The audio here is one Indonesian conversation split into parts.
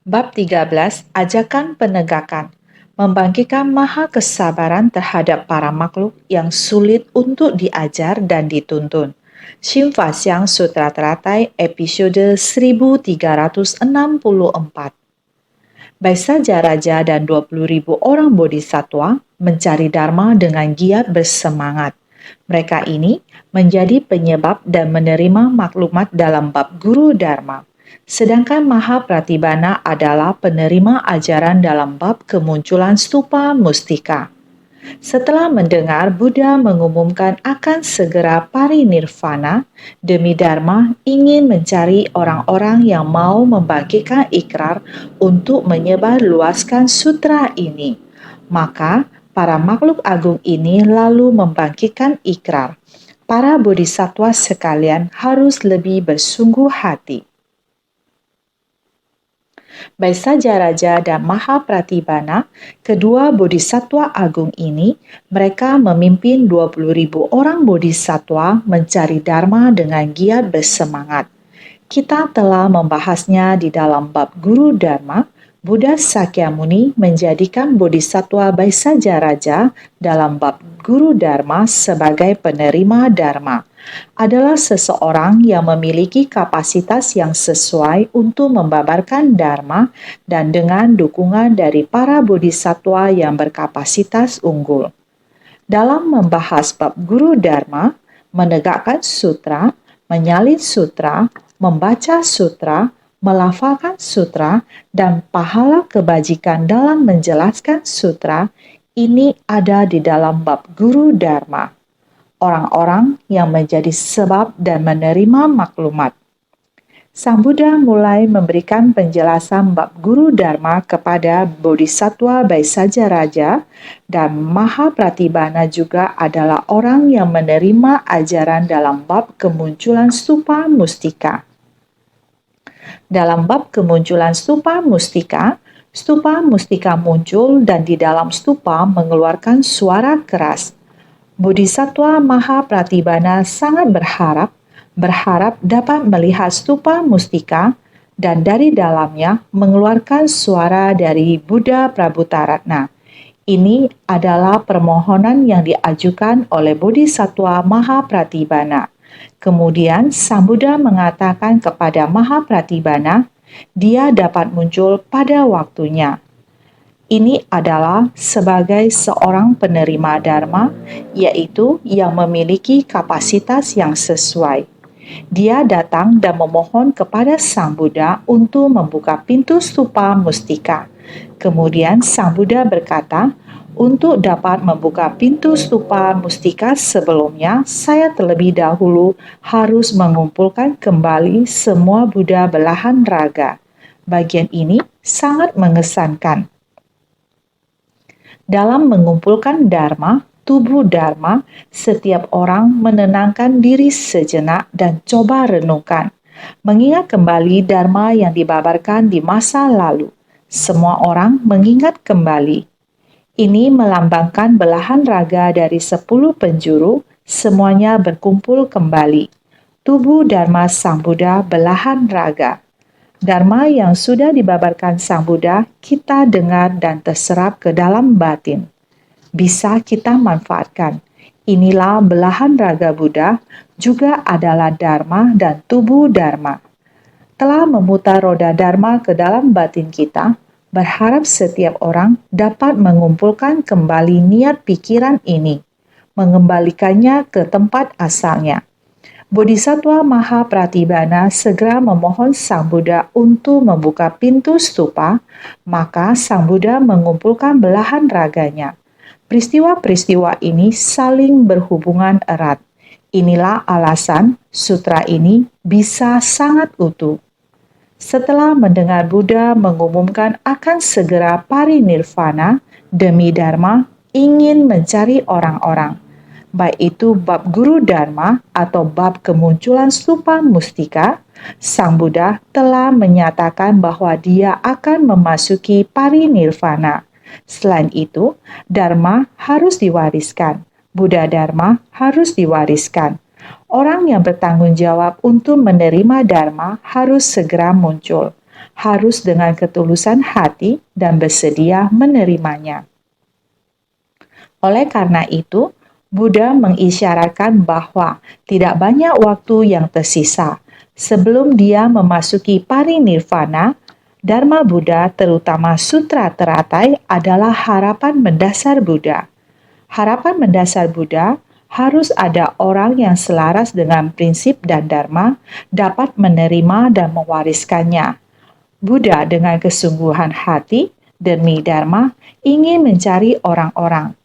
Bab 13, Ajakan Penegakan. Membangkitkan maha kesabaran terhadap para makhluk yang sulit untuk diajar dan dituntun. Shim Faxiang Sutra Teratai episode 1364. Baisaja Raja dan 20.000 orang bodhisatwa mencari Dharma dengan giat bersemangat. Mereka ini menjadi penyebab dan menerima maklumat dalam bab Guru Dharma. Sedangkan Maha Pratibhana adalah penerima ajaran dalam bab kemunculan stupa mustika. Setelah mendengar Buddha mengumumkan akan segera parinirvana, demi Dharma ingin mencari orang-orang yang mau membangkitkan ikrar untuk menyebarluaskan sutra ini. Maka para makhluk agung ini lalu membangkitkan ikrar. Para bodhisatwa sekalian harus lebih bersungguh hati. Baisaja Raja dan Maha Pratibhana, kedua bodhisatwa agung ini, mereka memimpin 20.000 orang bodhisatwa mencari Dharma dengan giat bersemangat. Kita telah membahasnya di dalam bab Guru Dharma. Buddha Sakyamuni menjadikan bodhisatwa Baisaja Raja dalam bab Guru Dharma sebagai penerima Dharma. Adalah seseorang yang memiliki kapasitas yang sesuai untuk membabarkan Dharma dan dengan dukungan dari para bodhisatwa yang berkapasitas unggul. Dalam membahas bab Guru Dharma, menegakkan sutra, menyalin sutra, membaca sutra, melafalkan sutra, dan pahala kebajikan dalam menjelaskan sutra, ini ada di dalam bab Guru Dharma. Orang-orang yang menjadi sebab dan menerima maklumat. Sang Buddha mulai memberikan penjelasan bab Guru Dharma kepada Bodhisattva Baisaja Raja, dan Maha Pratibhana juga adalah orang yang menerima ajaran dalam bab kemunculan stupa mustika. Dalam bab kemunculan stupa mustika muncul dan di dalam stupa mengeluarkan suara keras. Bodhisattva Maha Pratibhana sangat berharap dapat melihat stupa mustika dan dari dalamnya mengeluarkan suara dari Buddha Prabhutaratna. Ini adalah permohonan yang diajukan oleh Bodhisattva Maha Pratibhana. Kemudian Sang Buddha mengatakan kepada Maha Pratibhana, dia dapat muncul pada waktunya. Ini adalah sebagai seorang penerima Dharma, yaitu yang memiliki kapasitas yang sesuai. Dia datang dan memohon kepada Sang Buddha untuk membuka pintu stupa mustika. Kemudian Sang Buddha berkata, untuk dapat membuka pintu stupa mustika sebelumnya, saya terlebih dahulu harus mengumpulkan kembali semua Buddha belahan raga. Bagian ini sangat mengesankan. Dalam mengumpulkan Dharma, tubuh Dharma, setiap orang menenangkan diri sejenak dan coba renungkan. Mengingat kembali Dharma yang dibabarkan di masa lalu. Semua orang mengingat kembali. Ini melambangkan belahan raga dari 10 penjuru, semuanya berkumpul kembali. Tubuh Dharma Sang Buddha belahan raga. Dharma yang sudah dibabarkan Sang Buddha, kita dengar dan terserap ke dalam batin. Bisa kita manfaatkan. Inilah belahan raga Buddha, juga adalah Dharma dan tubuh Dharma. Telah memutar roda Dharma ke dalam batin kita, berharap setiap orang dapat mengumpulkan kembali niat pikiran ini, mengembalikannya ke tempat asalnya. Bodhisattva Maha Pratibhana segera memohon Sang Buddha untuk membuka pintu stupa, maka Sang Buddha mengumpulkan belahan raganya. Peristiwa-peristiwa ini saling berhubungan erat. Inilah alasan sutra ini bisa sangat utuh. Setelah mendengar Buddha mengumumkan akan segera parinirvana, demi Dharma ingin mencari orang-orang. Baik itu bab Guru Dharma atau bab kemunculan stupa mustika, Sang Buddha telah menyatakan bahwa dia akan memasuki parinirvana. Selain itu, Dharma harus diwariskan. Buddha Dharma harus diwariskan. Orang yang bertanggung jawab untuk menerima Dharma harus segera muncul. harus dengan ketulusan hati dan bersedia menerimanya. Oleh karena itu, Buddha mengisyaratkan bahwa tidak banyak waktu yang tersisa. Sebelum dia memasuki parinirvana, Dharma Buddha, terutama Sutra Teratai, adalah harapan mendasar Buddha. Harapan mendasar Buddha harus ada orang yang selaras dengan prinsip dan dharma dapat menerima dan mewariskannya. Buddha dengan kesungguhan hati demi dharma ingin mencari orang-orang.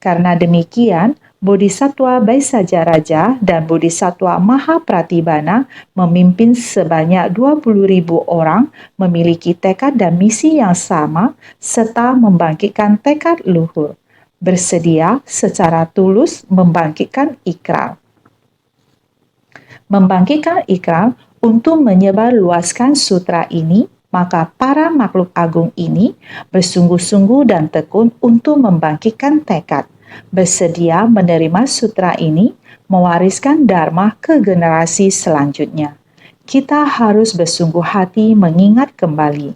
Karena demikian, Bodhisattva Baisajaraja dan Bodhisattva Mahapratibana memimpin sebanyak 20.000 orang memiliki tekad dan misi yang sama serta membangkitkan tekad luhur, bersedia secara tulus membangkitkan ikrar. Membangkitkan ikrar untuk menyebarluaskan sutra ini, maka para makhluk agung ini bersungguh-sungguh dan tekun untuk membangkitkan tekad, bersedia menerima sutra ini, mewariskan dharma ke generasi selanjutnya. Kita harus bersungguh hati mengingat kembali.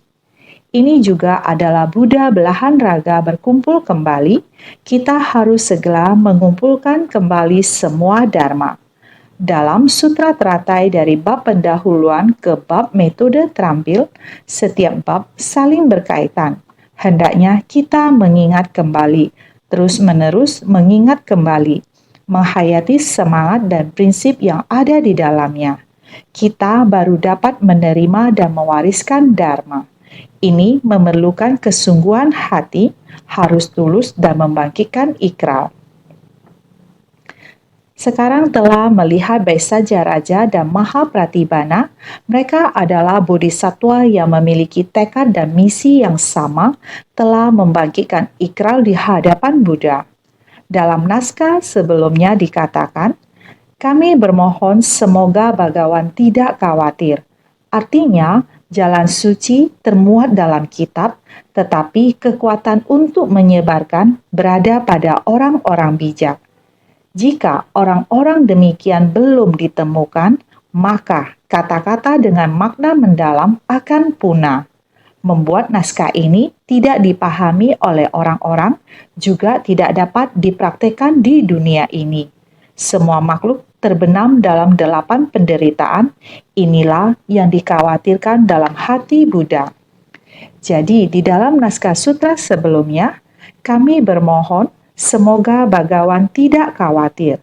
Ini juga adalah Buddha belahan raga berkumpul kembali. Kita harus segera mengumpulkan kembali semua dharma. Dalam Sutra Teratai dari bab pendahuluan ke bab metode terampil, setiap bab saling berkaitan. Hendaknya kita mengingat kembali, terus-menerus mengingat kembali, menghayati semangat dan prinsip yang ada di dalamnya. Kita baru dapat menerima dan mewariskan dharma. Ini memerlukan kesungguhan hati, harus tulus dan membangkitkan ikrar. Sekarang telah melihat Baisajaraja dan Mahapratibana, mereka adalah bodhisattva yang memiliki tekad dan misi yang sama, telah membangkitkan ikrar di hadapan Buddha. Dalam naskah sebelumnya dikatakan, kami bermohon semoga Bhagawan tidak khawatir. Artinya, jalan suci termuat dalam kitab, tetapi kekuatan untuk menyebarkan berada pada orang-orang bijak. Jika orang-orang demikian belum ditemukan, maka kata-kata dengan makna mendalam akan punah. Membuat naskah ini tidak dipahami oleh orang-orang, juga tidak dapat dipraktekkan di dunia ini. Semua makhluk terbenam dalam 8 penderitaan, inilah yang dikhawatirkan dalam hati Buddha. Jadi, di dalam naskah sutra sebelumnya, kami bermohon semoga Bhagawan tidak khawatir.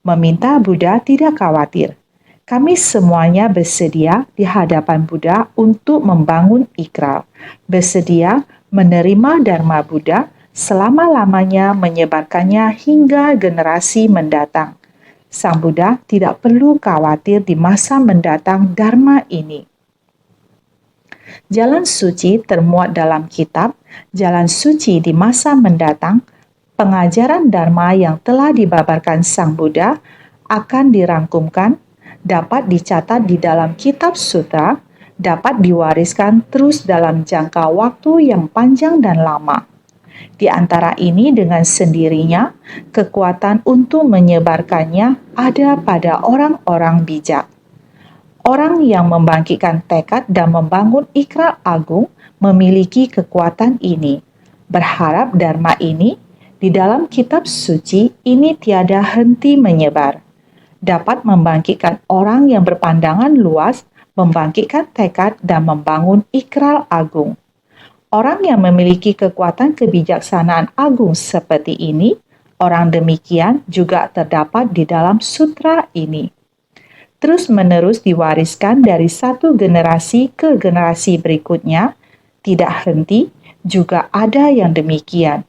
Meminta Buddha tidak khawatir. Kami semuanya bersedia di hadapan Buddha untuk membangun ikrar, bersedia menerima Dharma Buddha, selama-lamanya menyebarkannya hingga generasi mendatang. Sang Buddha tidak perlu khawatir di masa mendatang Dharma ini. Jalan suci termuat dalam kitab, jalan suci di masa mendatang, pengajaran Dharma yang telah dibabarkan Sang Buddha akan dirangkumkan, dapat dicatat di dalam kitab sutra, dapat diwariskan terus dalam jangka waktu yang panjang dan lama. Di antara ini dengan sendirinya, kekuatan untuk menyebarkannya ada pada orang-orang bijak. Orang yang membangkitkan tekad dan membangun ikrar agung memiliki kekuatan ini. Berharap Dharma ini di dalam kitab suci ini tiada henti menyebar. Dapat membangkitkan orang yang berpandangan luas, membangkitkan tekad dan membangun ikrar agung. Orang yang memiliki kekuatan kebijaksanaan agung seperti ini, orang demikian juga terdapat di dalam sutra ini. Terus-menerus diwariskan dari satu generasi ke generasi berikutnya, tidak henti, juga ada yang demikian.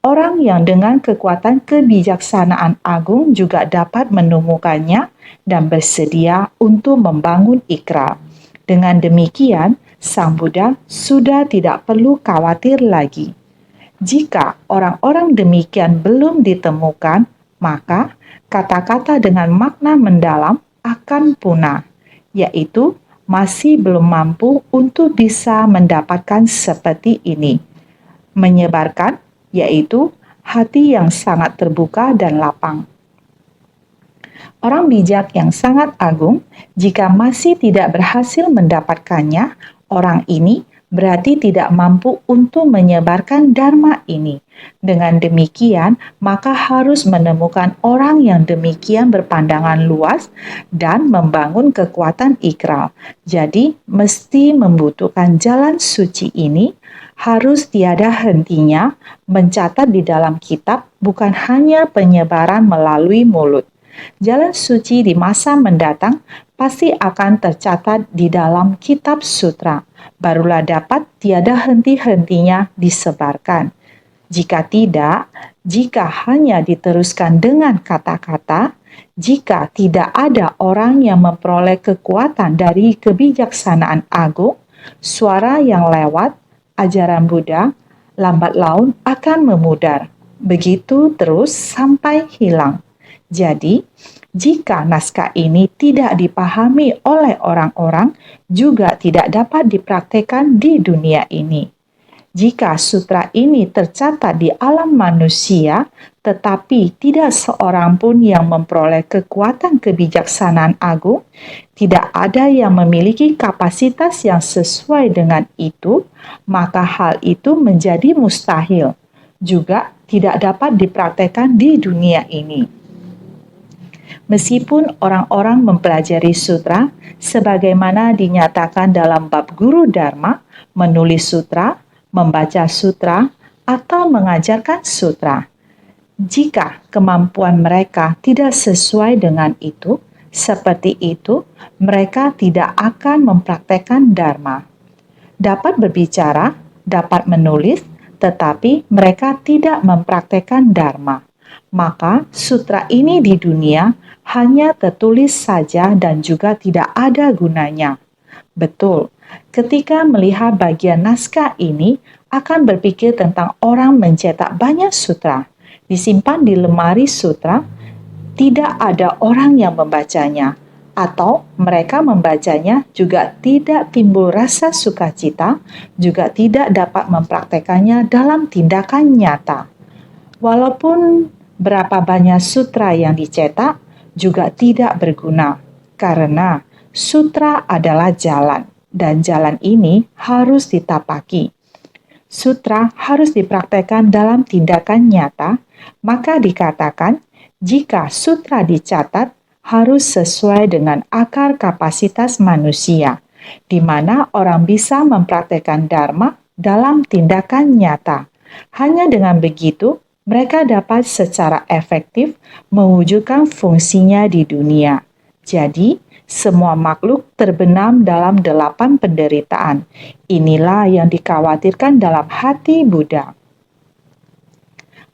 Orang yang dengan kekuatan kebijaksanaan agung juga dapat menemukannya dan bersedia untuk membangun ikrar. Dengan demikian, Sang Buddha sudah tidak perlu khawatir lagi. Jika orang-orang demikian belum ditemukan, maka kata-kata dengan makna mendalam akan punah, yaitu masih belum mampu untuk bisa mendapatkan seperti ini. Menyebarkan, yaitu hati yang sangat terbuka dan lapang. Orang bijak yang sangat agung, jika masih tidak berhasil mendapatkannya, Orang ini berarti tidak mampu untuk menyebarkan dharma ini. Dengan demikian, maka harus menemukan orang yang demikian berpandangan luas dan membangun kekuatan ikrar. Jadi, mesti membutuhkan jalan suci ini harus tiada hentinya mencatat di dalam kitab, bukan hanya penyebaran melalui mulut. Jalan suci di masa mendatang pasti akan tercatat di dalam kitab sutra, barulah dapat tiada henti-hentinya disebarkan. Jika tidak, jika hanya diteruskan dengan kata-kata, jika tidak ada orang yang memperoleh kekuatan dari kebijaksanaan agung, suara yang lewat, ajaran Buddha, lambat laun akan memudar. Begitu terus sampai hilang. Jadi, jika naskah ini tidak dipahami oleh orang-orang, juga tidak dapat dipraktekkan di dunia ini. Jika sutra ini tercatat di alam manusia, tetapi tidak seorang pun yang memperoleh kekuatan kebijaksanaan agung, tidak ada yang memiliki kapasitas yang sesuai dengan itu, maka hal itu menjadi mustahil. Juga tidak dapat dipraktekkan di dunia ini. Meskipun orang-orang mempelajari sutra, sebagaimana dinyatakan dalam bab Guru Dharma, menulis sutra, membaca sutra, atau mengajarkan sutra. Jika kemampuan mereka tidak sesuai dengan itu, seperti itu, mereka tidak akan mempraktekkan Dharma. Dapat berbicara, dapat menulis, tetapi mereka tidak mempraktekkan Dharma. Maka sutra ini di dunia hanya tertulis saja dan juga tidak ada gunanya. Betul, ketika melihat bagian naskah ini akan berpikir tentang orang mencetak banyak sutra, disimpan di lemari sutra, tidak ada orang yang membacanya, atau mereka membacanya juga tidak timbul rasa sukacita, juga tidak dapat mempraktekannya dalam tindakan nyata. Walaupun berapa banyak sutra yang dicetak, juga tidak berguna, karena sutra adalah jalan, dan jalan ini harus ditapaki. Sutra harus dipraktekkan dalam tindakan nyata, maka dikatakan jika sutra dicatat harus sesuai dengan akar kapasitas manusia, di mana orang bisa mempraktekkan dharma dalam tindakan nyata. Hanya dengan begitu, mereka dapat secara efektif mewujudkan fungsinya di dunia. Jadi, semua makhluk terbenam dalam 8 penderitaan. Inilah yang dikhawatirkan dalam hati Buddha.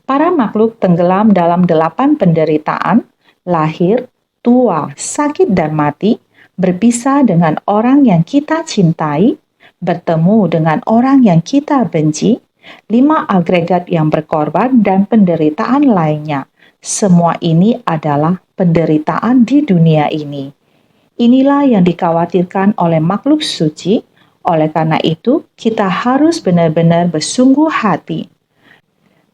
Para makhluk tenggelam dalam 8 penderitaan, lahir, tua, sakit dan mati, berpisah dengan orang yang kita cintai, bertemu dengan orang yang kita benci, 5 agregat yang berkorban dan penderitaan lainnya. Semua ini adalah penderitaan di dunia ini. Inilah yang dikhawatirkan oleh makhluk suci. Oleh karena itu, kita harus benar-benar bersungguh hati.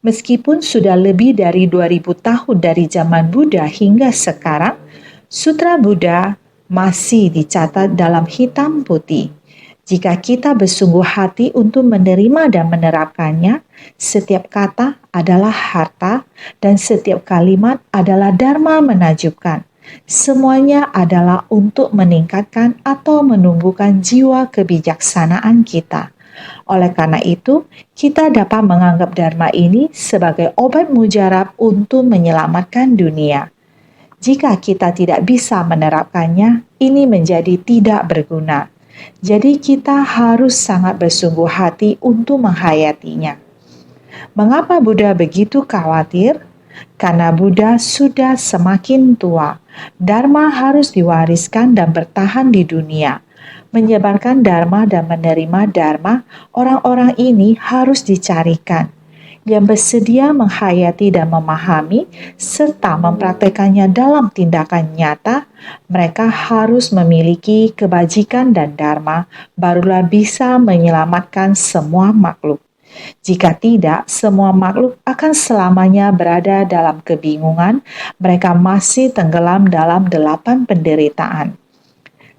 Meskipun sudah lebih dari 2000 tahun dari zaman Buddha hingga sekarang, Sutra Buddha masih dicatat dalam hitam putih. Jika kita bersungguh hati untuk menerima dan menerapkannya, setiap kata adalah harta dan setiap kalimat adalah dharma menakjubkan. Semuanya adalah untuk meningkatkan atau menumbuhkan jiwa kebijaksanaan kita. Oleh karena itu, kita dapat menganggap dharma ini sebagai obat mujarab untuk menyelamatkan dunia. Jika kita tidak bisa menerapkannya, ini menjadi tidak berguna. Jadi kita harus sangat bersungguh hati untuk menghayatinya. Mengapa Buddha begitu khawatir? Karena Buddha sudah semakin tua. Dharma harus diwariskan dan bertahan di dunia. Menyebarkan dharma dan menerima dharma, orang-orang ini harus dicarikan. Yang bersedia menghayati dan memahami serta mempraktekannya dalam tindakan nyata, mereka harus memiliki kebajikan dan dharma, barulah bisa menyelamatkan semua makhluk. Jika tidak, semua makhluk akan selamanya berada dalam kebingungan, mereka masih tenggelam dalam 8 penderitaan.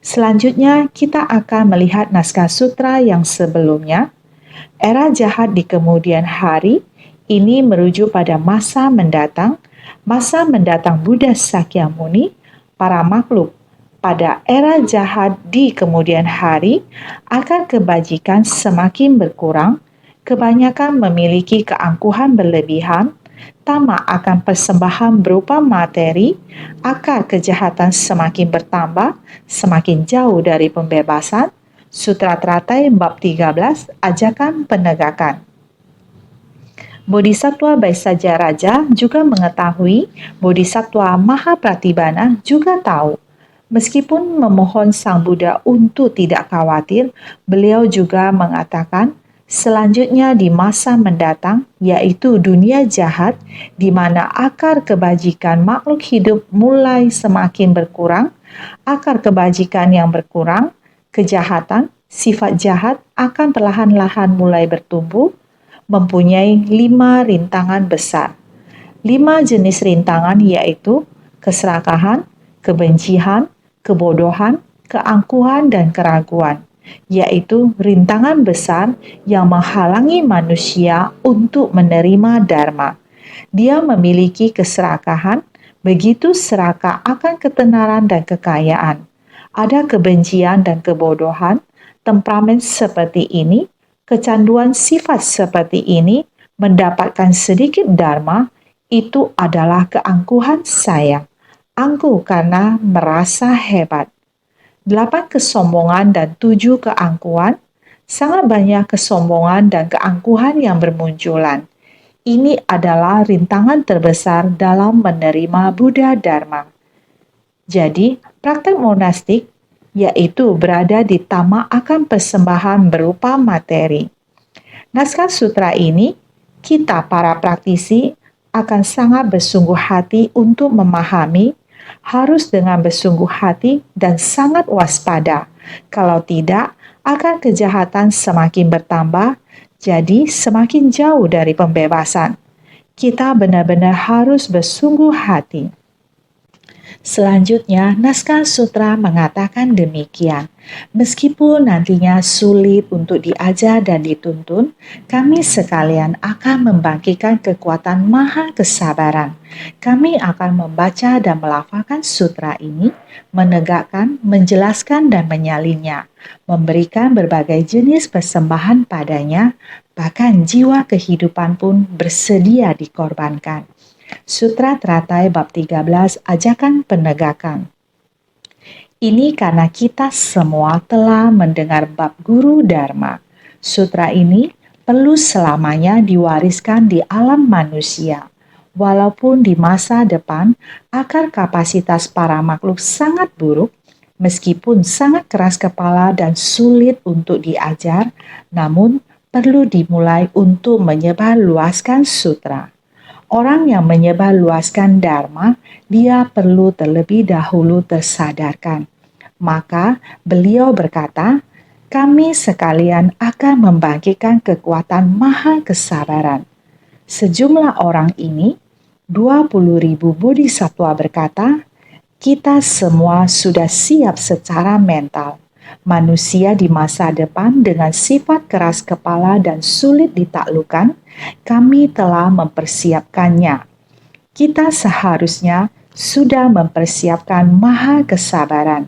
Selanjutnya, kita akan melihat naskah sutra yang sebelumnya. Era jahat di kemudian hari ini merujuk pada masa mendatang Buddha Sakyamuni, para makhluk pada era jahat di kemudian hari akan kebajikan semakin berkurang, kebanyakan memiliki keangkuhan berlebihan, tamak akan persembahan berupa materi, akar kejahatan semakin bertambah, semakin jauh dari pembebasan. Sutra Teratai bab 13, ajakan penegakan. Bodhisattva Baisaja Raja juga mengetahui, Bodhisattva Mahapratibana juga tahu. Meskipun memohon Sang Buddha untuk tidak khawatir, beliau juga mengatakan, selanjutnya di masa mendatang, yaitu dunia jahat, di mana akar kebajikan makhluk hidup mulai semakin berkurang, akar kebajikan yang berkurang, kejahatan, sifat jahat akan perlahan-lahan mulai bertumbuh, mempunyai 5 rintangan besar. 5 jenis rintangan yaitu keserakahan, kebencian, kebodohan, keangkuhan, dan keraguan, yaitu rintangan besar yang menghalangi manusia untuk menerima Dharma. Dia memiliki keserakahan, begitu serakah akan ketenaran dan kekayaan. Ada kebencian dan kebodohan, temperamen seperti ini, kecanduan sifat seperti ini, mendapatkan sedikit Dharma, itu adalah keangkuhan saya. Angkuh karena merasa hebat. 8 kesombongan dan 7 keangkuhan, sangat banyak kesombongan dan keangkuhan yang bermunculan. Ini adalah rintangan terbesar dalam menerima Buddha Dharma. Jadi, praktek monastik yaitu berada di tamak akan persembahan berupa materi. Naskah sutra ini, kita para praktisi akan sangat bersungguh hati untuk memahami, harus dengan bersungguh hati dan sangat waspada. Kalau tidak, akan kejahatan semakin bertambah, jadi semakin jauh dari pembebasan. Kita benar-benar harus bersungguh hati. Selanjutnya, naskah sutra mengatakan demikian. Meskipun nantinya sulit untuk diajar dan dituntun, kami sekalian akan membangkitkan kekuatan maha kesabaran. Kami akan membaca dan melafalkan sutra ini, menegakkan, menjelaskan, dan menyalinnya, memberikan berbagai jenis persembahan padanya, bahkan jiwa kehidupan pun bersedia dikorbankan. Sutra Teratai bab 13, ajakan penegakan. Ini karena kita semua telah mendengar bab Guru Dharma. Sutra ini perlu selamanya diwariskan di alam manusia. Walaupun di masa depan akar kapasitas para makhluk sangat buruk, meskipun sangat keras kepala dan sulit untuk diajar, namun perlu dimulai untuk menyebarluaskan sutra. Orang yang menyebarluaskan Dharma, dia perlu terlebih dahulu tersadarkan. Maka beliau berkata, kami sekalian akan membangkitkan kekuatan maha kesabaran. Sejumlah orang ini, 20.000 bodhisattva berkata, kita semua sudah siap secara mental. Manusia di masa depan dengan sifat keras kepala dan sulit ditaklukkan, kami telah mempersiapkannya. Kita seharusnya sudah mempersiapkan maha kesabaran.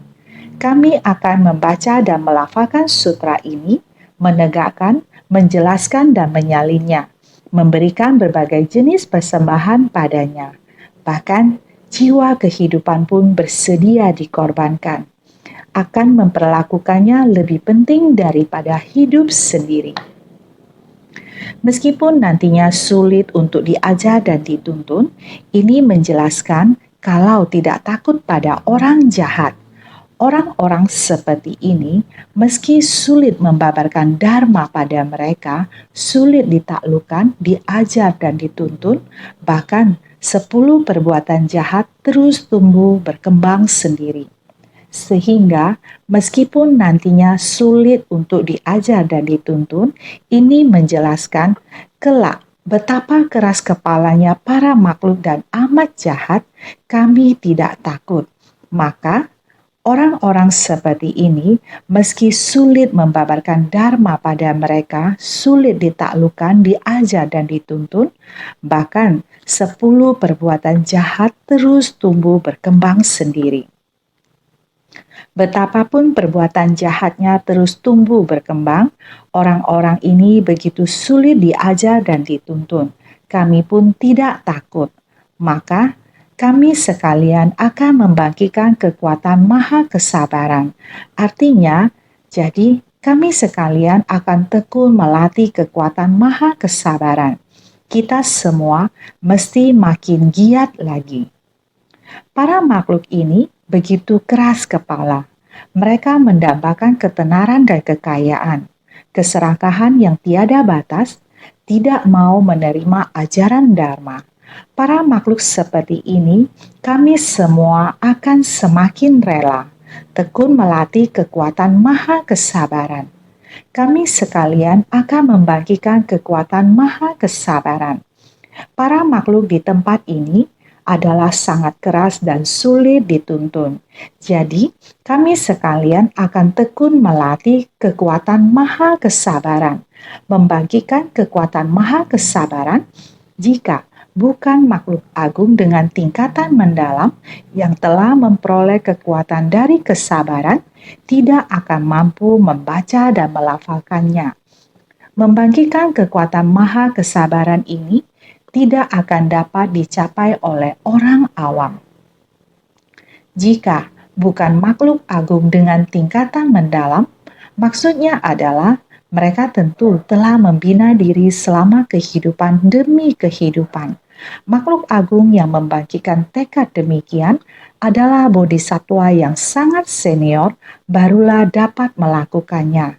Kami akan membaca dan melafalkan sutra ini, menegakkan, menjelaskan dan menyalinnya, memberikan berbagai jenis persembahan padanya. Bahkan jiwa kehidupan pun bersedia dikorbankan. Akan memperlakukannya lebih penting daripada hidup sendiri. Meskipun nantinya sulit untuk diajar dan dituntun, ini menjelaskan kalau tidak takut pada orang jahat. Orang-orang seperti ini, meski sulit membabarkan Dharma pada mereka, sulit ditaklukkan, diajar dan dituntun, bahkan 10 perbuatan jahat terus tumbuh berkembang sendiri. Sehingga meskipun nantinya sulit untuk diajar dan dituntun, ini menjelaskan kelak betapa keras kepalanya para makhluk dan amat jahat, kami tidak takut. Maka Orang-orang seperti ini, meski sulit membabarkan dharma pada mereka, sulit ditaklukkan, diajar dan dituntun, bahkan 10 perbuatan jahat terus tumbuh berkembang sendiri. Betapapun perbuatan jahatnya terus tumbuh berkembang, orang-orang ini begitu sulit diajar dan dituntun. Kami pun tidak takut. Maka kami sekalian akan membangkitkan kekuatan maha kesabaran. Artinya, jadi kami sekalian akan tekun melatih kekuatan maha kesabaran. Kita semua mesti makin giat lagi. Para makhluk ini begitu keras kepala. Mereka mendambakan ketenaran dan kekayaan, keserakahan yang tiada batas, tidak mau menerima ajaran Dharma. Para makhluk seperti ini, kami semua akan semakin rela, tekun melatih kekuatan maha kesabaran. Kami sekalian akan membangkitkan kekuatan maha kesabaran. Para makhluk di tempat ini adalah sangat keras dan sulit dituntun. Jadi, kami sekalian akan tekun melatih kekuatan maha kesabaran, membangkitkan kekuatan maha kesabaran jika bukan makhluk agung dengan tingkatan mendalam yang telah memperoleh kekuatan dari kesabaran, tidak akan mampu membaca dan melafalkannya. Membangkitkan kekuatan maha kesabaran ini tidak akan dapat dicapai oleh orang awam. Jika bukan makhluk agung dengan tingkatan mendalam, maksudnya adalah mereka tentu telah membina diri selama kehidupan demi kehidupan. Makhluk agung yang membangkitkan tekad demikian adalah bodhisattva yang sangat senior, barulah dapat melakukannya.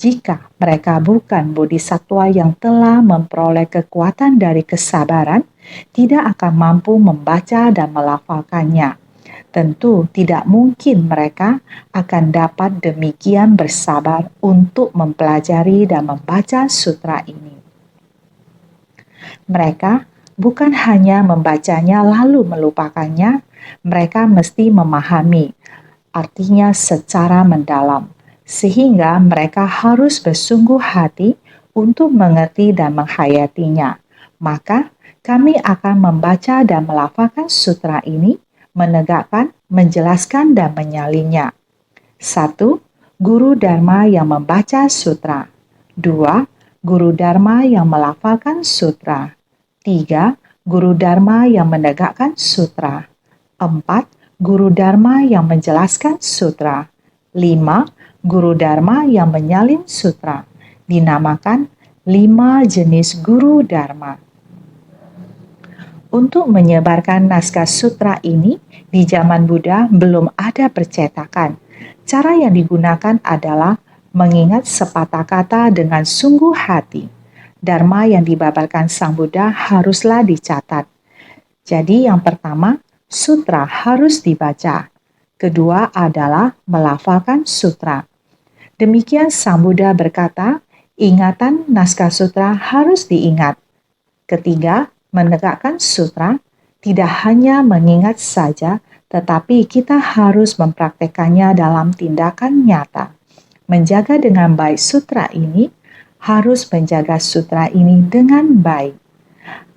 Jika mereka bukan bodhisattva yang telah memperoleh kekuatan dari kesabaran, tidak akan mampu membaca dan melafalkannya. Tentu tidak mungkin mereka akan dapat demikian bersabar untuk mempelajari dan membaca sutra ini. Mereka bukan hanya membacanya lalu melupakannya, mereka mesti memahami, artinya secara mendalam, sehingga mereka harus bersungguh hati untuk mengerti dan menghayatinya. Maka kami akan membaca dan melafalkan sutra ini, menegakkan, menjelaskan, dan menyalinnya. 1. Guru Dharma yang membaca sutra. 2. Guru Dharma yang melafalkan sutra. 3. Guru Dharma yang menegakkan sutra. 4. Guru Dharma yang menjelaskan sutra. 5. Guru Dharma yang menyalin sutra. Dinamakan 5 jenis Guru Dharma. Untuk menyebarkan naskah sutra ini, di zaman Buddha belum ada percetakan. Cara yang digunakan adalah mengingat sepatah kata dengan sungguh hati. Dharma yang dibabarkan Sang Buddha haruslah dicatat. Jadi yang pertama, sutra harus dibaca. Kedua adalah melafalkan sutra. Demikian Sang Buddha berkata, ingatan naskah sutra harus diingat. Ketiga, menegakkan sutra, tidak hanya mengingat saja, tetapi kita harus mempraktekannya dalam tindakan nyata. Menjaga dengan baik sutra ini, harus menjaga sutra ini dengan baik.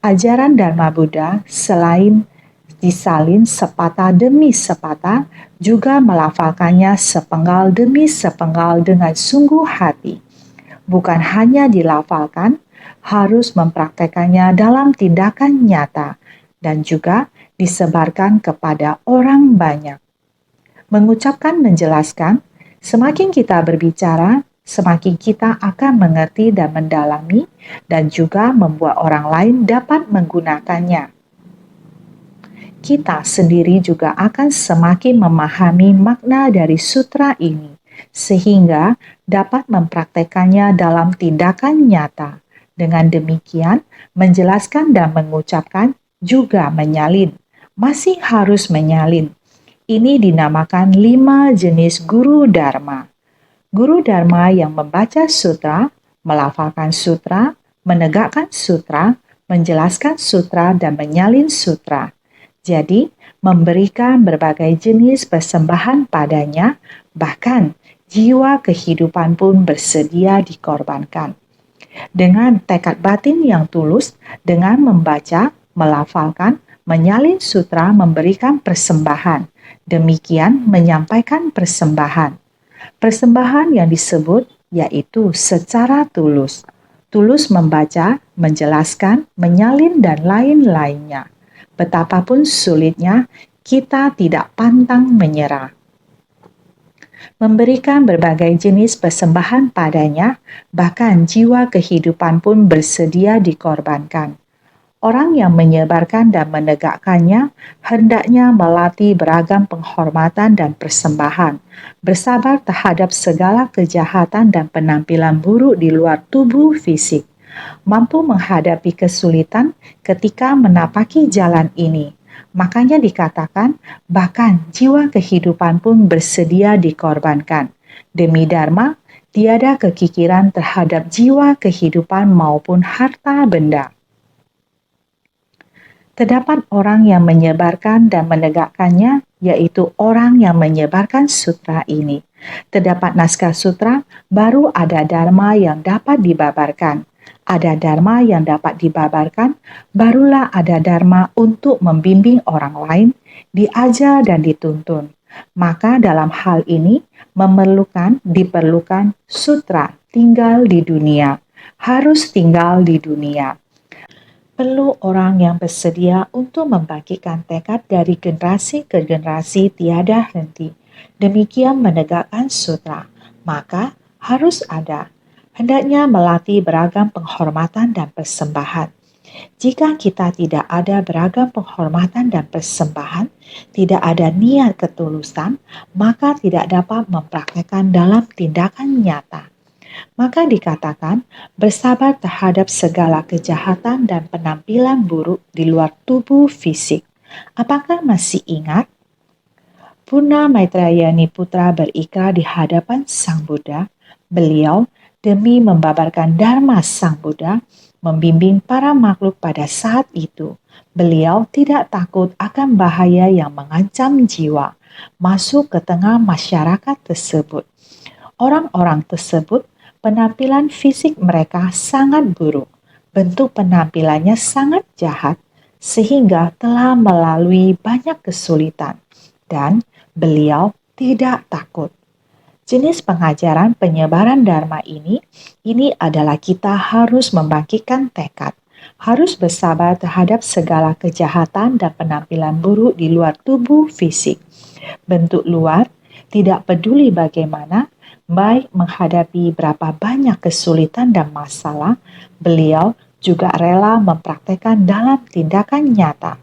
Ajaran Dharma Buddha selain disalin sepatah demi sepatah, juga melafalkannya sepenggal demi sepenggal dengan sungguh hati. Bukan hanya dilafalkan, harus mempraktekannya dalam tindakan nyata dan juga disebarkan kepada orang banyak. Mengucapkan menjelaskan, semakin kita berbicara, semakin kita akan mengerti dan mendalami dan juga membuat orang lain dapat menggunakannya. Kita sendiri juga akan semakin memahami makna dari sutra ini, sehingga dapat mempraktekannya dalam tindakan nyata. Dengan demikian, menjelaskan dan mengucapkan juga menyalin. Masih harus menyalin. Ini dinamakan 5 jenis Guru Dharma. Guru Dharma yang membaca sutra, melafalkan sutra, menegakkan sutra, menjelaskan sutra, dan menyalin sutra. Jadi, memberikan berbagai jenis persembahan padanya, bahkan jiwa kehidupan pun bersedia dikorbankan. Dengan tekad batin yang tulus, dengan membaca, melafalkan, menyalin sutra memberikan persembahan. Demikian menyampaikan persembahan. Persembahan yang disebut yaitu secara tulus. Tulus membaca, menjelaskan, menyalin, dan lain-lainnya. Betapapun sulitnya, kita tidak pantang menyerah. Memberikan berbagai jenis persembahan padanya, bahkan jiwa kehidupan pun bersedia dikorbankan. Orang yang menyebarkan dan menegakkannya hendaknya melatih beragam penghormatan dan persembahan, bersabar terhadap segala kejahatan dan penampilan buruk di luar tubuh fisik, mampu menghadapi kesulitan ketika menapaki jalan ini. Makanya dikatakan, bahkan jiwa kehidupan pun bersedia dikorbankan. Demi Dharma, tiada kekikiran terhadap jiwa kehidupan maupun harta benda. Terdapat orang yang menyebarkan dan menegakkannya, yaitu orang yang menyebarkan sutra ini. Terdapat naskah sutra, baru ada dharma yang dapat dibabarkan. Ada dharma yang dapat dibabarkan, barulah ada dharma untuk membimbing orang lain, diajar dan dituntun. Maka dalam hal ini diperlukan sutra tinggal di dunia. Harus tinggal di dunia. Perlu orang yang bersedia untuk membagikan tekad dari generasi ke generasi tiada henti. Demikian menegakkan sutra. Maka harus ada. Hendaknya melatih beragam penghormatan dan persembahan. Jika kita tidak ada beragam penghormatan dan persembahan, tidak ada niat ketulusan, maka tidak dapat mempraktekkan dalam tindakan nyata. Maka dikatakan bersabar terhadap segala kejahatan dan penampilan buruk di luar tubuh fisik. Apakah masih ingat? Purna Maitrayani Putra berikrar di hadapan Sang Buddha. Beliau demi membabarkan Dharma Sang Buddha, membimbing para makhluk pada saat itu. Beliau tidak takut akan bahaya yang mengancam jiwa masuk ke tengah masyarakat tersebut. Orang-orang tersebut penampilan fisik mereka sangat buruk, bentuk penampilannya sangat jahat, sehingga telah melalui banyak kesulitan, dan beliau tidak takut. Jenis pengajaran penyebaran Dharma ini adalah kita harus membangkitkan tekad, harus bersabar terhadap segala kejahatan dan penampilan buruk di luar tubuh fisik. Bentuk luar, tidak peduli bagaimana, baik menghadapi berapa banyak kesulitan dan masalah, beliau juga rela mempraktekkan dalam tindakan nyata.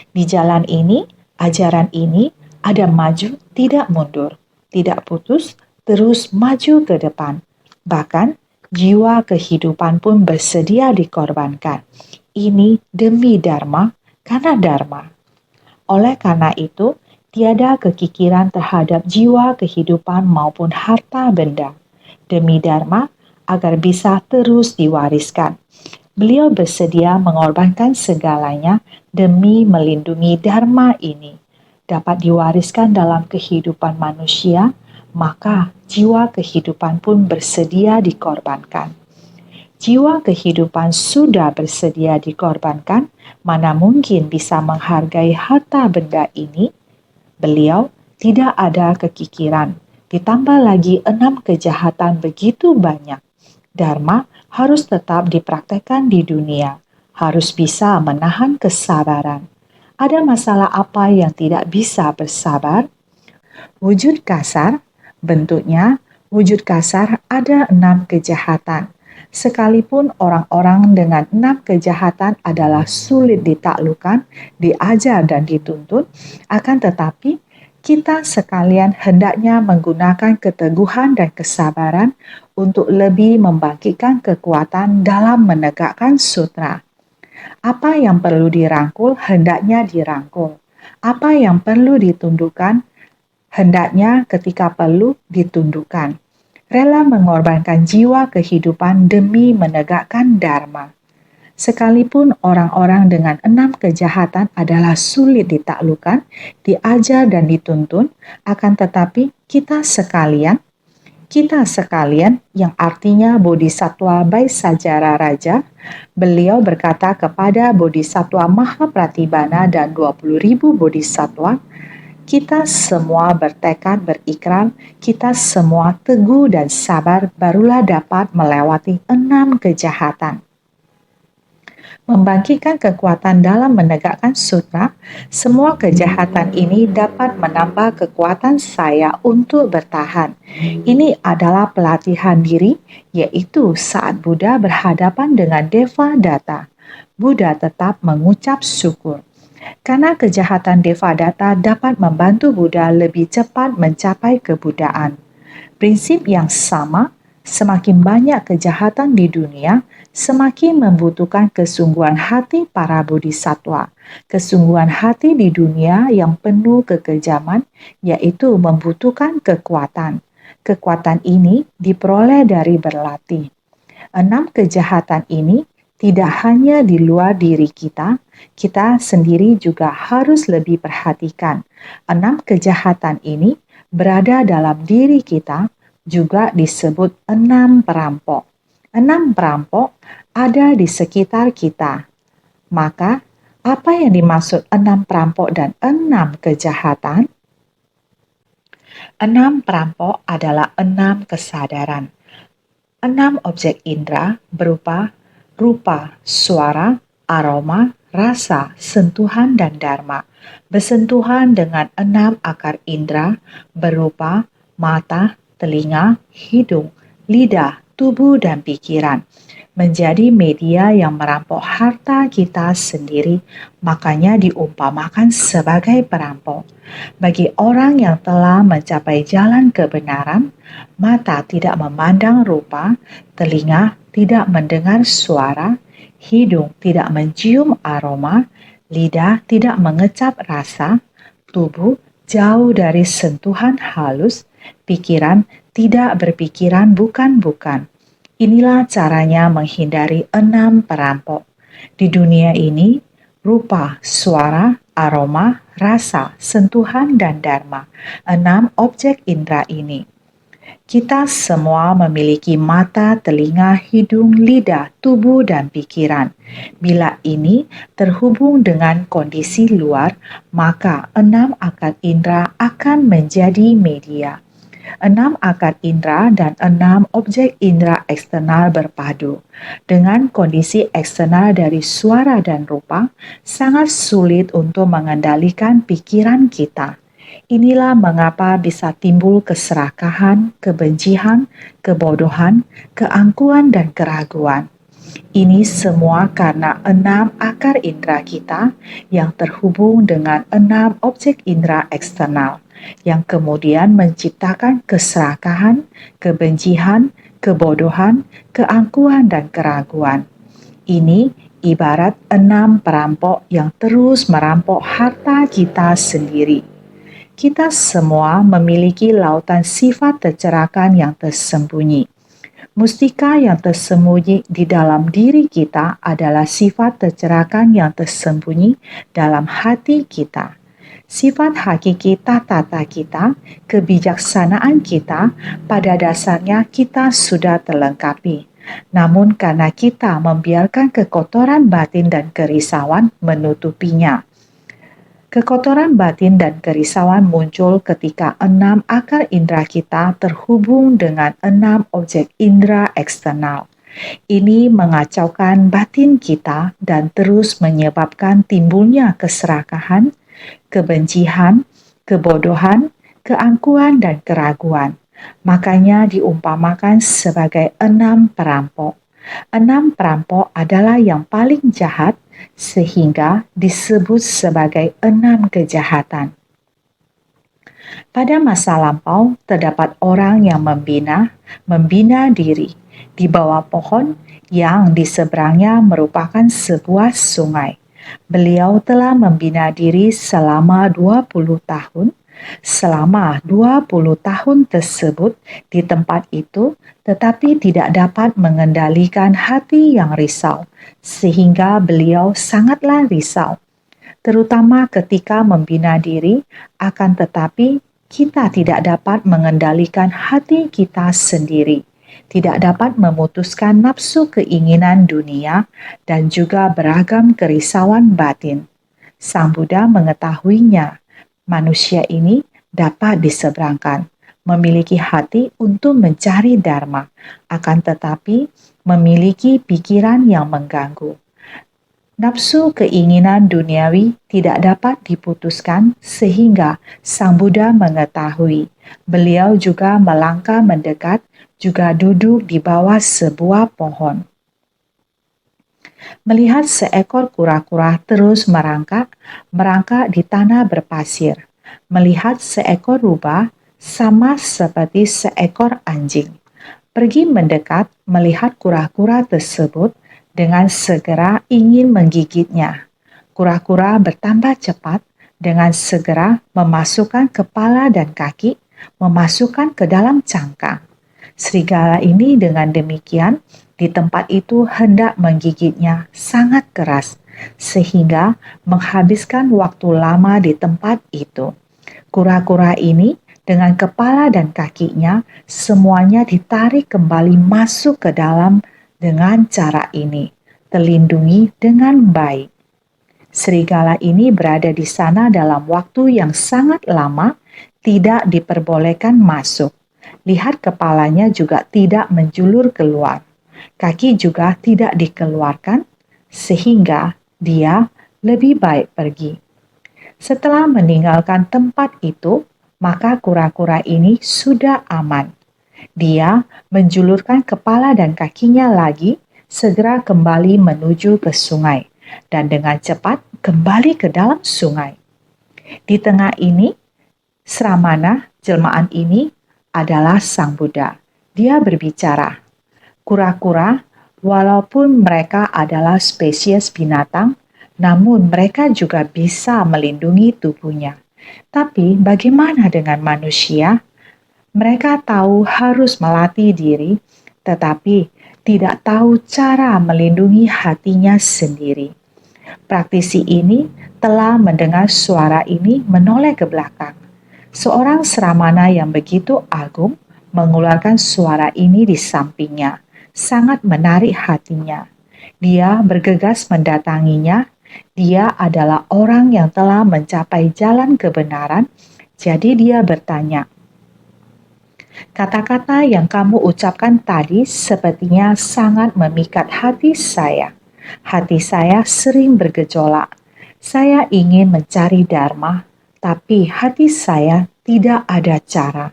Di jalan ini, ajaran ini ada maju, tidak mundur, tidak putus, terus maju ke depan. Bahkan, jiwa kehidupan pun bersedia dikorbankan. Ini demi Dharma, karena Dharma. Oleh karena itu, tiada kekikiran terhadap jiwa kehidupan maupun harta benda. Demi Dharma, agar bisa terus diwariskan. Beliau bersedia mengorbankan segalanya demi melindungi Dharma ini. Dapat diwariskan dalam kehidupan manusia, maka jiwa kehidupan pun bersedia dikorbankan. Jiwa kehidupan sudah bersedia dikorbankan, mana mungkin bisa menghargai harta benda ini? Beliau tidak ada kekikiran, ditambah lagi 6 kejahatan begitu banyak. Dharma harus tetap dipraktekkan di dunia, harus bisa menahan kesabaran. Ada masalah apa yang tidak bisa bersabar? Wujud kasar, bentuknya wujud kasar ada 6 kejahatan. Sekalipun orang-orang dengan 6 kejahatan adalah sulit ditaklukkan, diajar dan dituntut, akan tetapi kita sekalian hendaknya menggunakan keteguhan dan kesabaran untuk lebih membangkitkan kekuatan dalam menegakkan sutra. Apa yang perlu dirangkul, hendaknya dirangkul. Apa yang perlu ditundukkan, hendaknya ketika perlu ditundukkan. Rela mengorbankan jiwa kehidupan demi menegakkan Dharma. Sekalipun orang-orang dengan 6 kejahatan adalah sulit ditaklukkan, diajar dan dituntun, akan tetapi kita sekalian yang artinya Bodhisatwa Baisajara Raja, beliau berkata kepada Bodhisatwa Mahapratibbana dan 20.000 Bodhisatwa, kita semua bertekad berikrar, kita semua teguh dan sabar barulah dapat melewati 6 kejahatan. Membangkitkan kekuatan dalam menegakkan sutra, semua kejahatan ini dapat menambah kekuatan saya untuk bertahan. Ini adalah pelatihan diri, yaitu saat Buddha berhadapan dengan Devadatta. Buddha tetap mengucap syukur. Karena kejahatan Devadatta dapat membantu Buddha lebih cepat mencapai kebudaan. Prinsip yang sama, semakin banyak kejahatan di dunia, semakin membutuhkan kesungguhan hati para bodhisatwa. Kesungguhan hati di dunia yang penuh kekejaman, yaitu membutuhkan kekuatan. Kekuatan ini diperoleh dari berlatih. 6 kejahatan ini tidak hanya di luar diri kita sendiri juga harus lebih perhatikan. 6 kejahatan ini berada dalam diri kita, juga disebut 6 perampok. 6 perampok ada di sekitar kita. Maka, apa yang dimaksud 6 perampok dan 6 kejahatan? 6 perampok adalah 6 kesadaran. 6 objek indera berupa rupa, suara, aroma, rasa, sentuhan, dan dharma. Bersentuhan dengan 6 akar indera berupa mata, telinga, hidung, lidah, tubuh, dan pikiran. Menjadi media yang merampok harta kita sendiri, makanya diumpamakan sebagai perampok. Bagi orang yang telah mencapai jalan kebenaran, mata tidak memandang rupa, telinga tidak mendengar suara, hidung tidak mencium aroma, lidah tidak mengecap rasa, tubuh jauh dari sentuhan halus, pikiran tidak berpikiran bukan-bukan. Inilah caranya menghindari 6 perampok. Di dunia ini, rupa, suara, aroma, rasa, sentuhan, dan dharma. 6 objek indera ini. Kita semua memiliki mata, telinga, hidung, lidah, tubuh, dan pikiran. Bila ini terhubung dengan kondisi luar, maka 6 akar indera akan menjadi media. 6 akar indera dan 6 objek indera eksternal berpadu. Dengan kondisi eksternal dari suara dan rupa, sangat sulit untuk mengendalikan pikiran kita. Inilah mengapa bisa timbul keserakahan, kebencian, kebodohan, keangkuhan, dan keraguan. Ini semua karena 6 akar indera kita yang terhubung dengan 6 objek indera eksternal, yang kemudian menciptakan keserakahan, kebencian, kebodohan, keangkuhan, dan keraguan. Ini ibarat 6 perampok yang terus merampok harta kita sendiri. Kita semua memiliki lautan sifat tercerahkan yang tersembunyi. Mustika yang tersembunyi di dalam diri kita adalah sifat tercerahkan yang tersembunyi dalam hati kita. Sifat hakiki tata kita, kebijaksanaan kita, pada dasarnya kita sudah terlengkapi. Namun karena kita membiarkan kekotoran batin dan kerisauan menutupinya. Kekotoran batin dan kerisauan muncul ketika 6 akar indera kita terhubung dengan 6 objek indera eksternal. Ini mengacaukan batin kita dan terus menyebabkan timbulnya keserakahan, kebencian, kebodohan, keangkuhan, dan keraguan. Makanya diumpamakan sebagai 6 perampok. 6 perampok adalah yang paling jahat, sehingga disebut sebagai 6 kejahatan. Pada masa lampau, terdapat orang yang membina diri di bawah pohon yang di seberangnya merupakan sebuah sungai. Beliau telah membina diri selama 20 tahun. Selama 20 tahun tersebut, di tempat itu tetapi tidak dapat mengendalikan hati yang risau, sehingga beliau sangatlah risau, terutama ketika membina diri, akan tetapi kita tidak dapat mengendalikan hati kita sendiri, tidak dapat memutuskan nafsu keinginan dunia, dan juga beragam kerisauan batin. Sang Buddha mengetahuinya. Manusia ini dapat diseberangkan, memiliki hati untuk mencari dharma, akan tetapi memiliki pikiran yang mengganggu. Nafsu keinginan duniawi tidak dapat diputuskan sehingga Sang Buddha mengetahui. Beliau juga melangkah mendekat, juga duduk di bawah sebuah pohon. Melihat seekor kura-kura terus merangkak di tanah berpasir. Melihat seekor rubah sama seperti seekor anjing. Pergi mendekat melihat kura-kura tersebut dengan segera ingin menggigitnya. Kura-kura bertambah cepat dengan segera memasukkan kepala dan kaki, memasukkan ke dalam cangkang. Serigala ini dengan demikian di tempat itu hendak menggigitnya sangat keras, sehingga menghabiskan waktu lama di tempat itu. Kura-kura ini dengan kepala dan kakinya semuanya ditarik kembali masuk ke dalam dengan cara ini, terlindungi dengan baik. Serigala ini berada di sana dalam waktu yang sangat lama, tidak diperbolehkan masuk. Lihat kepalanya juga tidak menjulur keluar. Kaki juga tidak dikeluarkan, sehingga dia lebih baik pergi. Setelah meninggalkan tempat itu, maka kura-kura ini sudah aman. Dia menjulurkan kepala dan kakinya lagi, segera kembali menuju ke sungai, dan dengan cepat kembali ke dalam sungai. Di tengah ini, Sramana, jelmaan ini adalah Sang Buddha. Dia berbicara, kura-kura, walaupun mereka adalah spesies binatang, namun mereka juga bisa melindungi tubuhnya. Tapi bagaimana dengan manusia? Mereka tahu harus melatih diri, tetapi tidak tahu cara melindungi hatinya sendiri. Praktisi ini telah mendengar suara ini menoleh ke belakang. Seorang Sramana yang begitu agung mengeluarkan suara ini di sampingnya, sangat menarik hatinya. Dia bergegas mendatanginya. Dia adalah orang yang telah mencapai jalan kebenaran, jadi dia bertanya, kata-kata yang kamu ucapkan tadi sepertinya sangat memikat hati saya. Hati saya sering bergejolak. Saya ingin mencari dharma, tapi hati saya tidak ada cara.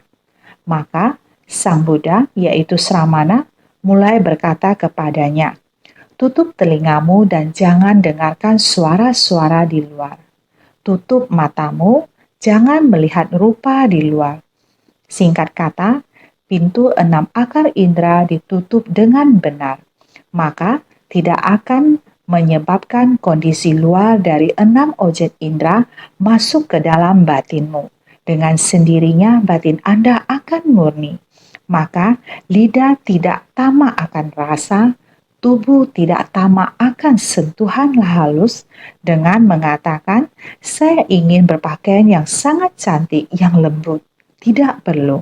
Maka Sang Buddha, yaitu Sramana, mulai berkata kepadanya, tutup telingamu dan jangan dengarkan suara-suara di luar. Tutup matamu, jangan melihat rupa di luar. Singkat kata, pintu 6 akar indera ditutup dengan benar, maka tidak akan menyebabkan kondisi luar dari 6 objek indera masuk ke dalam batinmu. Dengan sendirinya batin Anda akan murni. Maka lidah tidak tamak akan rasa, tubuh tidak tamak akan sentuhan halus dengan mengatakan, saya ingin berpakaian yang sangat cantik, yang lembut. Tidak perlu.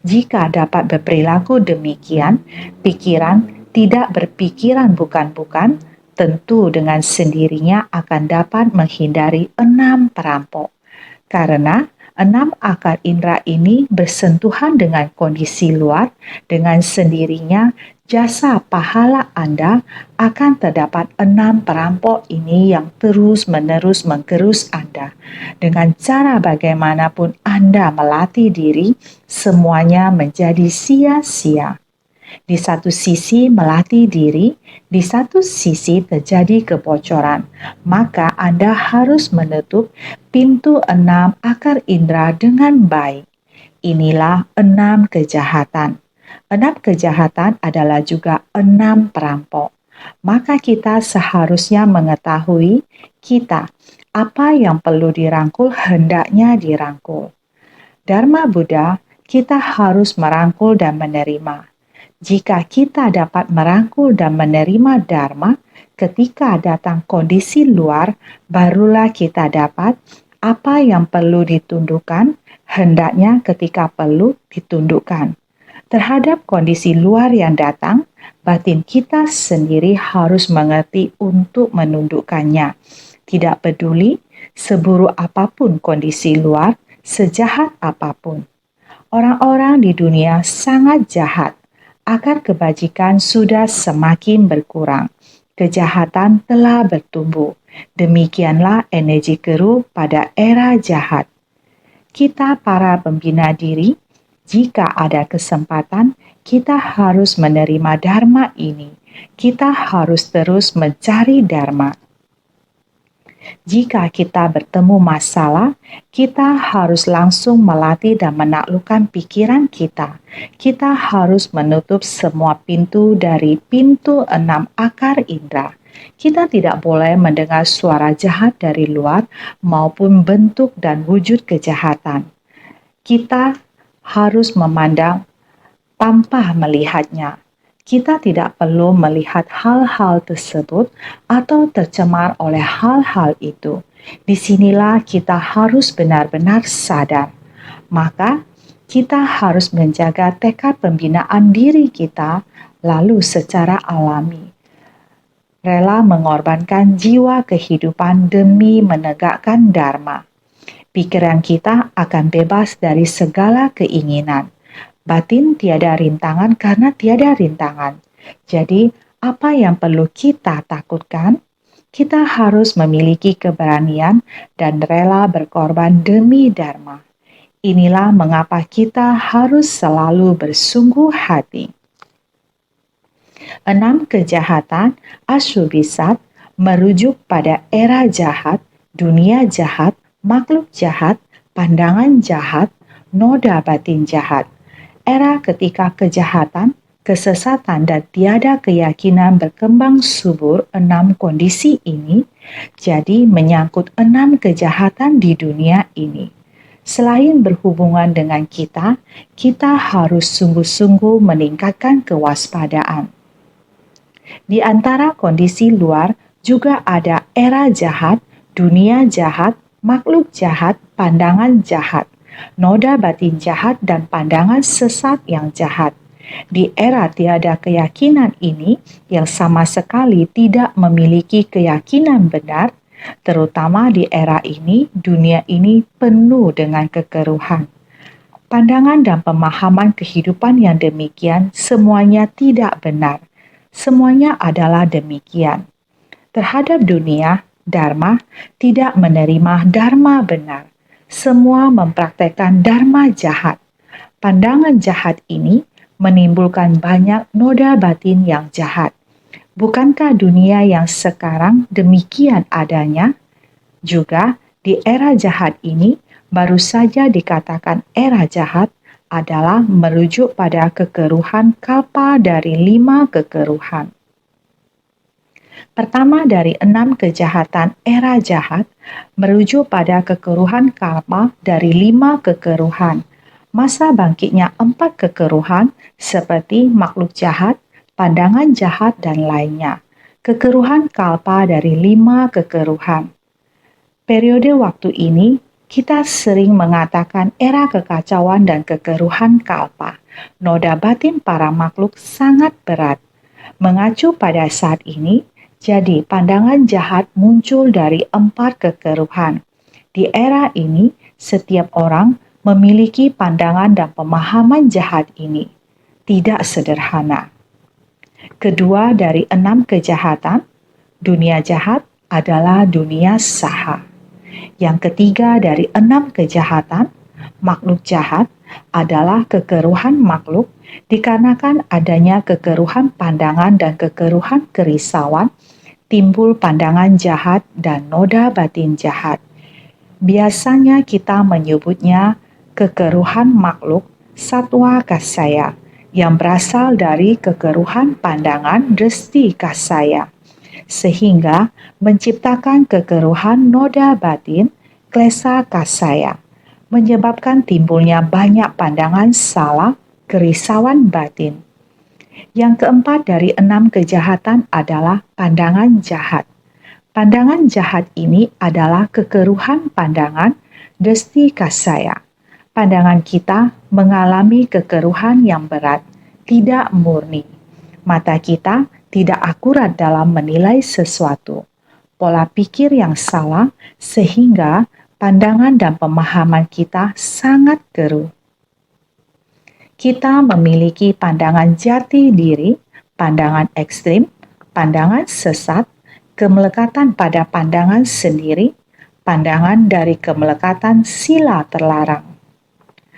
Jika dapat berperilaku demikian, pikiran tidak berpikiran bukan-bukan, tentu dengan sendirinya akan dapat menghindari 6 perampok. Karena 6 akar indera ini bersentuhan dengan kondisi luar, dengan sendirinya jasa pahala Anda akan terdapat 6 perampok ini yang terus-menerus menggerus Anda. Dengan cara bagaimanapun Anda melatih diri, semuanya menjadi sia-sia. Di satu sisi melatih diri, di satu sisi terjadi kebocoran. Maka Anda harus menutup pintu 6 akar indera dengan baik. Inilah 6 kejahatan. 6 kejahatan adalah juga 6 perampok. Maka kita seharusnya mengetahui apa yang perlu dirangkul hendaknya dirangkul. Dharma Buddha kita harus merangkul dan menerima. Jika kita dapat merangkul dan menerima Dharma, ketika datang kondisi luar, barulah kita dapat apa yang perlu ditundukkan, hendaknya ketika perlu ditundukkan. Terhadap kondisi luar yang datang, batin kita sendiri harus mengerti untuk menundukkannya. Tidak peduli seburuk apapun kondisi luar, sejahat apapun. Orang-orang di dunia sangat jahat, agar kebajikan sudah semakin berkurang. Kejahatan telah bertumbuh. Demikianlah energi keruh pada era jahat. Kita para pembina diri, jika ada kesempatan, kita harus menerima Dharma ini. Kita harus terus mencari Dharma. Jika kita bertemu masalah, kita harus langsung melatih dan menaklukkan pikiran kita. Kita harus menutup semua pintu dari pintu 6 akar indera. Kita tidak boleh mendengar suara jahat dari luar maupun bentuk dan wujud kejahatan. Kita harus memandang tanpa melihatnya. Kita tidak perlu melihat hal-hal tersebut atau tercemar oleh hal-hal itu. Disinilah kita harus benar-benar sadar. Maka kita harus menjaga tekad pembinaan diri kita lalu secara alami. Rela mengorbankan jiwa kehidupan demi menegakkan Dharma. Pikiran kita akan bebas dari segala keinginan. Batin tiada rintangan karena tiada rintangan. Jadi, apa yang perlu kita takutkan? Kita harus memiliki keberanian dan rela berkorban demi Dharma. Inilah mengapa kita harus selalu bersungguh hati. 6 kejahatan Ashubhisat merujuk pada era jahat, dunia jahat, makhluk jahat, pandangan jahat, noda batin jahat. Era ketika kejahatan, kesesatan dan tiada keyakinan berkembang subur 6 kondisi ini, jadi menyangkut 6 kejahatan di dunia ini. Selain berhubungan dengan kita harus sungguh-sungguh meningkatkan kewaspadaan. Di antara kondisi luar juga ada era jahat, dunia jahat, makhluk jahat, pandangan jahat, noda batin jahat, dan pandangan sesat yang jahat. Di era tiada keyakinan ini, yang sama sekali tidak memiliki keyakinan benar, terutama di era ini, dunia ini penuh dengan kekeruhan. Pandangan dan pemahaman kehidupan yang demikian semuanya tidak benar. Semuanya adalah demikian. Terhadap dunia, Dharma tidak menerima Dharma benar. Semua mempraktekkan Dharma jahat. Pandangan jahat ini menimbulkan banyak noda batin yang jahat. Bukankah dunia yang sekarang demikian adanya? Juga di era jahat ini, baru saja dikatakan era jahat adalah merujuk pada kekeruhan kalpa dari 5 kekeruhan. Pertama dari 6 kejahatan era jahat merujuk pada kekeruhan kalpa dari 5 kekeruhan. Masa bangkitnya 4 kekeruhan seperti makhluk jahat, pandangan jahat, dan lainnya. Kekeruhan kalpa dari 5 kekeruhan. Periode waktu ini kita sering mengatakan era kekacauan dan kekeruhan kalpa. Noda batin para makhluk sangat berat. Mengacu pada saat ini, jadi pandangan jahat muncul dari 4 kekeruhan. Di era ini, setiap orang memiliki pandangan dan pemahaman jahat ini. Tidak sederhana. Kedua dari 6 kejahatan, dunia jahat adalah dunia saha. Yang ketiga dari 6 kejahatan, makhluk jahat, adalah kekeruhan makhluk dikarenakan adanya kekeruhan pandangan dan kekeruhan kerisauan, timbul pandangan jahat dan noda batin jahat. Biasanya kita menyebutnya kekeruhan makhluk satwa kasaya yang berasal dari kekeruhan pandangan dresti kasaya, sehingga menciptakan kekeruhan noda batin klesa kasaya. menyebabkan timbulnya banyak pandangan salah, kerisauan batin. Yang keempat dari 6 kejahatan adalah pandangan jahat. Pandangan jahat ini adalah kekeruhan pandangan desti kasaya. Pandangan kita mengalami kekeruhan yang berat, tidak murni. Mata kita tidak akurat dalam menilai sesuatu. Pola pikir yang salah sehingga pandangan dan pemahaman kita sangat keruh. Kita memiliki pandangan jati diri, pandangan ekstrim, pandangan sesat, kemelekatan pada pandangan sendiri, pandangan dari kemelekatan sila terlarang.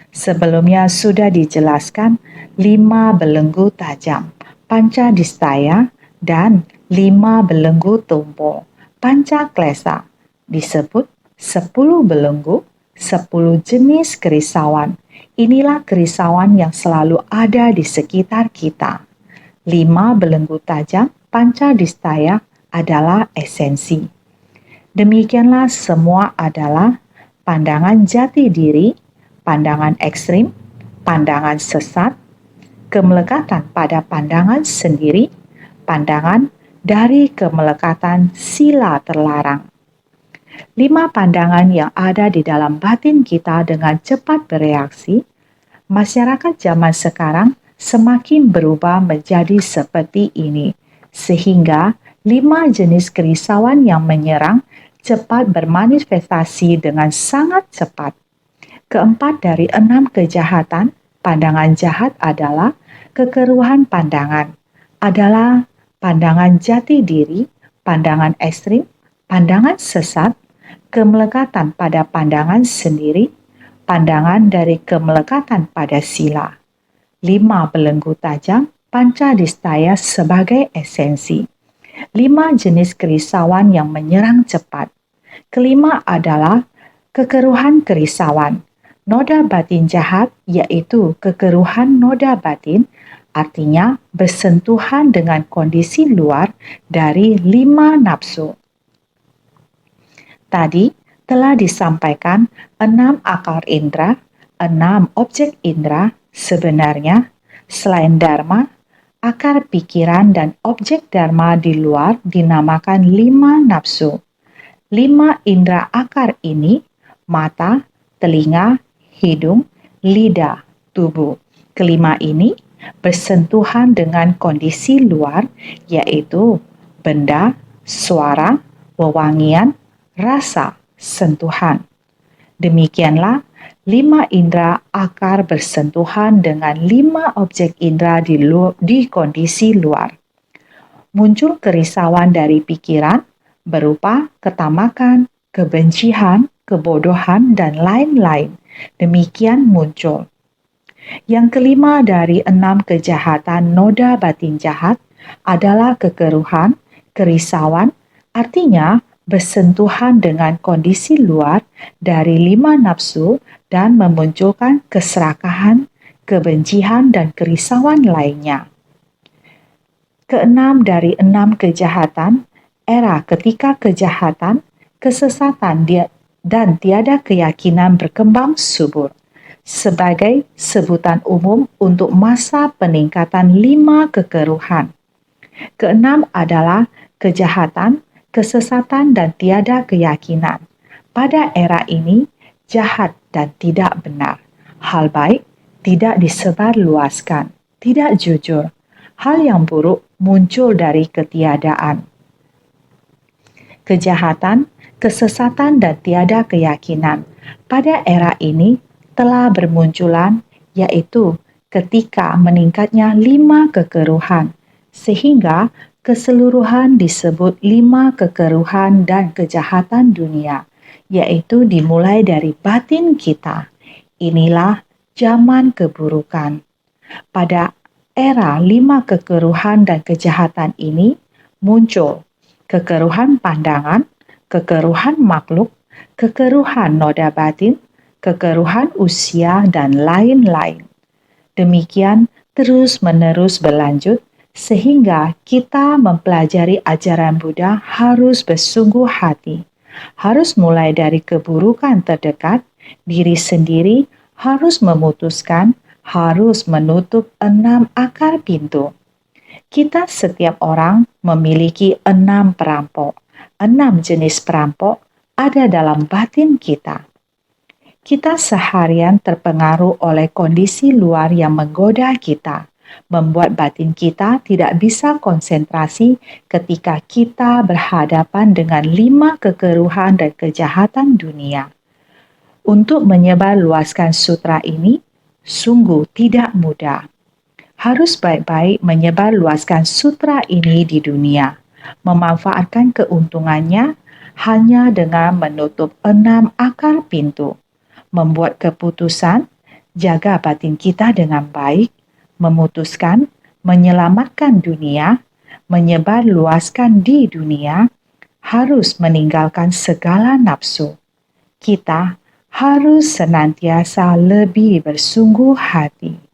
Sebelumnya sudah dijelaskan 5 belenggu tajam, panca distaya, dan 5 belenggu tumpul, panca klesa. Disebut 10 belenggu, 10 jenis kerisauan. Inilah kerisauan yang selalu ada di sekitar kita. 5 belenggu tajam, panca distaya adalah esensi. Demikianlah semua adalah pandangan jati diri, pandangan ekstrim, pandangan sesat, kemelekatan pada pandangan sendiri, pandangan dari kemelekatan sila terlarang. 5 pandangan yang ada di dalam batin kita dengan cepat bereaksi, masyarakat zaman sekarang semakin berubah menjadi seperti ini, sehingga 5 jenis kerisauan yang menyerang cepat bermanifestasi dengan sangat cepat. Keempat dari 6 kejahatan, pandangan jahat adalah kekeruhan pandangan, adalah pandangan jati diri, pandangan ekstrim, pandangan sesat, kemelekatan pada pandangan sendiri, pandangan dari kemelekatan pada sila. 5 belenggu tajam, panca distaya sebagai esensi. 5 jenis kerisauan yang menyerang cepat. Kelima adalah kekeruhan kerisauan. Noda batin jahat yaitu kekeruhan noda batin, artinya bersentuhan dengan kondisi luar dari 5 nafsu. Tadi telah disampaikan 6 akal indera, 6 objek indera. Sebenarnya, selain dharma, akar pikiran dan objek dharma di luar dinamakan 5 nafsu. 5 indera akar ini, mata, telinga, hidung, lidah, tubuh. Kelima ini bersentuhan dengan kondisi luar, yaitu benda, suara, wewangian, rasa, sentuhan. Demikianlah 5 indera akar bersentuhan dengan 5 objek indera di kondisi luar. Muncul kerisauan dari pikiran berupa ketamakan, kebencian, kebodohan, dan lain-lain. Demikian muncul. Yang kelima dari 6 kejahatan noda batin jahat adalah kekeruhan, kerisauan, artinya bersentuhan dengan kondisi luar dari 5 nafsu dan memunculkan keserakahan, kebencian, dan kerisauan lainnya. Keenam dari 6 kejahatan, era ketika kejahatan, kesesatan dan tiada keyakinan berkembang subur, sebagai sebutan umum untuk masa peningkatan 5 kekeruhan. Keenam adalah kejahatan, kesesatan, dan tiada keyakinan. Pada era ini, jahat dan tidak benar. Hal baik tidak disebarluaskan, tidak jujur. Hal yang buruk muncul dari ketiadaan. Kejahatan, kesesatan, dan tiada keyakinan pada era ini telah bermunculan, yaitu ketika meningkatnya 5 kekeruhan, sehingga keseluruhan disebut 5 kekeruhan dan kejahatan dunia, yaitu dimulai dari batin kita. Inilah zaman keburukan. Pada era 5 kekeruhan dan kejahatan ini muncul kekeruhan pandangan, kekeruhan makhluk, kekeruhan noda batin, kekeruhan usia, dan lain-lain. Demikian terus-menerus berlanjut, sehingga kita mempelajari ajaran Buddha harus bersungguh hati. Harus mulai dari keburukan terdekat, Diri sendiri harus memutuskan, harus menutup 6 akar pintu. Kita setiap orang memiliki 6 perampok. 6 jenis perampok ada dalam batin kita. Kita seharian terpengaruh oleh kondisi luar yang menggoda kita, membuat batin kita tidak bisa konsentrasi ketika kita berhadapan dengan 5 kekeruhan dan kejahatan dunia. Untuk menyebarluaskan sutra ini sungguh tidak mudah. Harus baik-baik menyebarluaskan sutra ini di dunia, memanfaatkan keuntungannya hanya dengan menutup 6 akar pintu, membuat keputusan, jaga batin kita dengan baik, memutuskan, menyelamatkan dunia, menyebarluaskan di dunia, harus meninggalkan segala nafsu. Kita harus senantiasa lebih bersungguh hati.